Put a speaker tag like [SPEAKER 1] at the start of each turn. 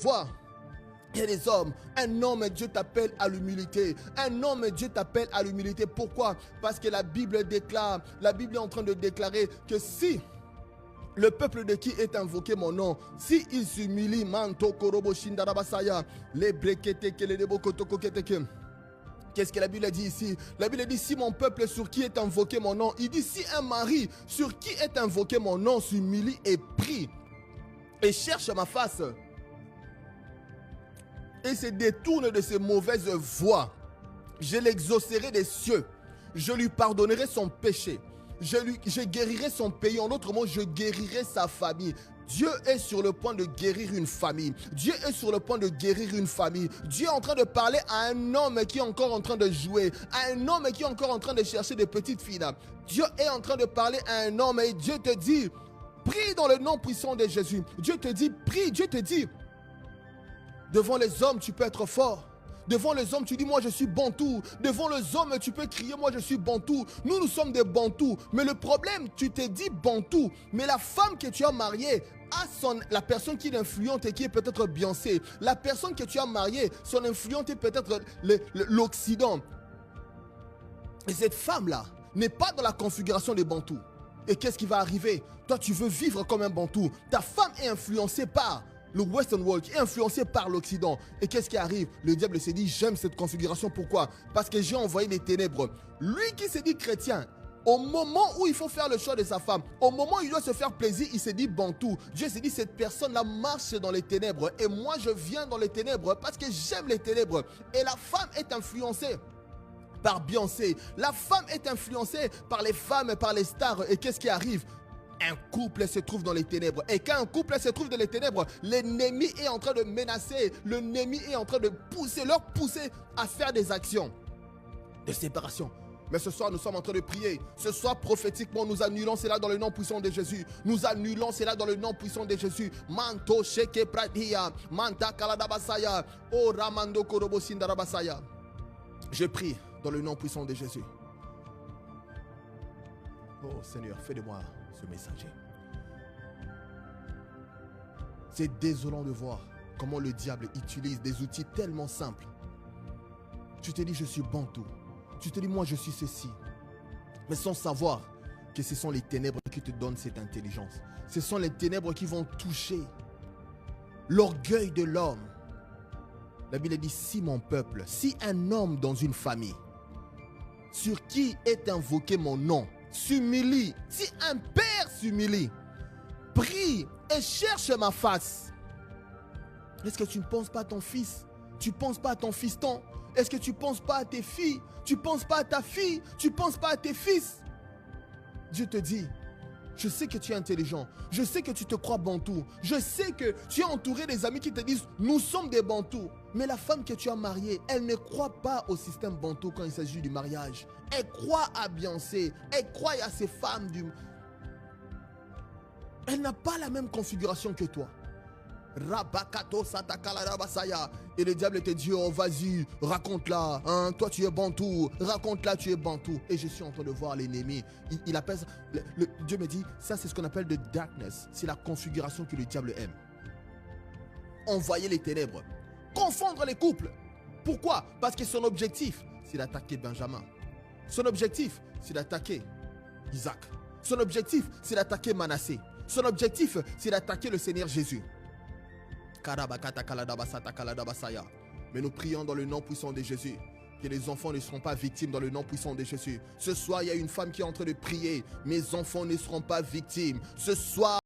[SPEAKER 1] Vois, il y a des hommes, un homme, Dieu t'appelle à l'humilité. Un homme, Dieu t'appelle à l'humilité. Pourquoi? Parce que la Bible déclare, la Bible est en train de déclarer que si le peuple de qui est invoqué mon nom, si il s'humilie, manto korobo shindarabasaya, les brekete que les debokotoko keteke. Qu'est-ce que la Bible dit ici? La Bible dit si mon peuple sur qui est invoqué mon nom, il dit si un mari sur qui est invoqué mon nom s'humilie et prie et cherche ma face et se détourne de ses mauvaises voies, je l'exaucerai des cieux, je lui pardonnerai son péché, je guérirai son pays, en d'autres mots, je guérirai sa famille. Dieu est sur le point de guérir une famille. Dieu est sur le point de guérir une famille. Dieu est en train de parler à un homme qui est encore en train de jouer, à un homme qui est encore en train de chercher des petites filles. Dieu est en train de parler à un homme et Dieu te dit, prie dans le nom puissant de Jésus. Dieu te dit, prie. Dieu te dit, devant les hommes, tu peux être fort. Devant les hommes, tu dis, moi je suis bantou. Devant les hommes, tu peux crier, moi je suis bantou. Nous sommes des bantous. Mais le problème, tu t'es dit bantou. Mais la femme que tu as mariée, la personne qui l'influente et qui est peut-être Beyoncé. La personne que tu as mariée, son influente est peut-être l'Occident. Et cette femme-là n'est pas dans la configuration des bantous. Et qu'est-ce qui va arriver? Toi, tu veux vivre comme un bantou. Ta femme est influencée par le Western World, qui est influencé par l'Occident. Et qu'est-ce qui arrive? Le diable s'est dit, j'aime cette configuration. Pourquoi? Parce que j'ai envoyé les ténèbres. Lui qui s'est dit chrétien, au moment où il faut faire le choix de sa femme, au moment où il doit se faire plaisir, il s'est dit bantou. Dieu s'est dit, cette personne-là marche dans les ténèbres. Et moi, je viens dans les ténèbres parce que j'aime les ténèbres. Et la femme est influencée par Beyoncé. La femme est influencée par les femmes, par les stars. Et qu'est-ce qui arrive? Un couple se trouve dans les ténèbres. Et quand un couple se trouve dans les ténèbres, l'ennemi est en train de menacer. L'ennemi est en train de leur pousser à faire des actions de séparation. Mais ce soir, nous sommes en train de prier. Ce soir, prophétiquement, nous annulons cela dans le nom puissant de Jésus. Nous annulons cela dans le nom puissant de Jésus. Manto sheke pradia, manta kaladabasaya, o ramando korobo sindarabasaya. Je prie dans le nom puissant de Jésus. Oh Seigneur, fais de moi ce messager. C'est désolant de voir comment le diable utilise des outils tellement simples. Tu te dis, je suis bantou. Tu te dis, moi, je suis ceci. Mais sans savoir que ce sont les ténèbres qui te donnent cette intelligence. Ce sont les ténèbres qui vont toucher l'orgueil de l'homme. La Bible dit, si mon peuple, si un homme dans une famille, sur qui est invoqué mon nom, s'humilie, si un père s'humilie, prie et cherche ma face. Est-ce que tu ne penses pas à ton fils? Tu ne penses pas à ton fiston? Est-ce que tu ne penses pas à tes filles? Tu ne penses pas à ta fille? Tu ne penses pas à tes fils? Dieu te dit, je sais que tu es intelligent. Je sais que tu te crois bantou. Je sais que tu es entouré des amis qui te disent, nous sommes des bantous. Mais la femme que tu as mariée, elle ne croit pas au système bantou quand il s'agit du mariage. Elle croit à Beyoncé. Elle croit à ces femmes du... Elle n'a pas la même configuration que toi. Et le diable te dit, oh vas-y, raconte-la, hein, toi tu es bantou, raconte-la, tu es bantou. Et je suis en train de voir l'ennemi, il appelle ça, Dieu me dit, ça c'est ce qu'on appelle the darkness, c'est la configuration que le diable aime. Envoyer les ténèbres, confondre les couples. Pourquoi? Parce que son objectif, c'est d'attaquer Benjamin. Son objectif, c'est d'attaquer Isaac. Son objectif, c'est d'attaquer Manassé. Son objectif, c'est d'attaquer le Seigneur Jésus. Mais nous prions dans le nom puissant de Jésus que les enfants ne seront pas victimes dans le nom puissant de Jésus. Ce soir, il y a une femme qui est en train de prier. Mes enfants ne seront pas victimes. Ce soir,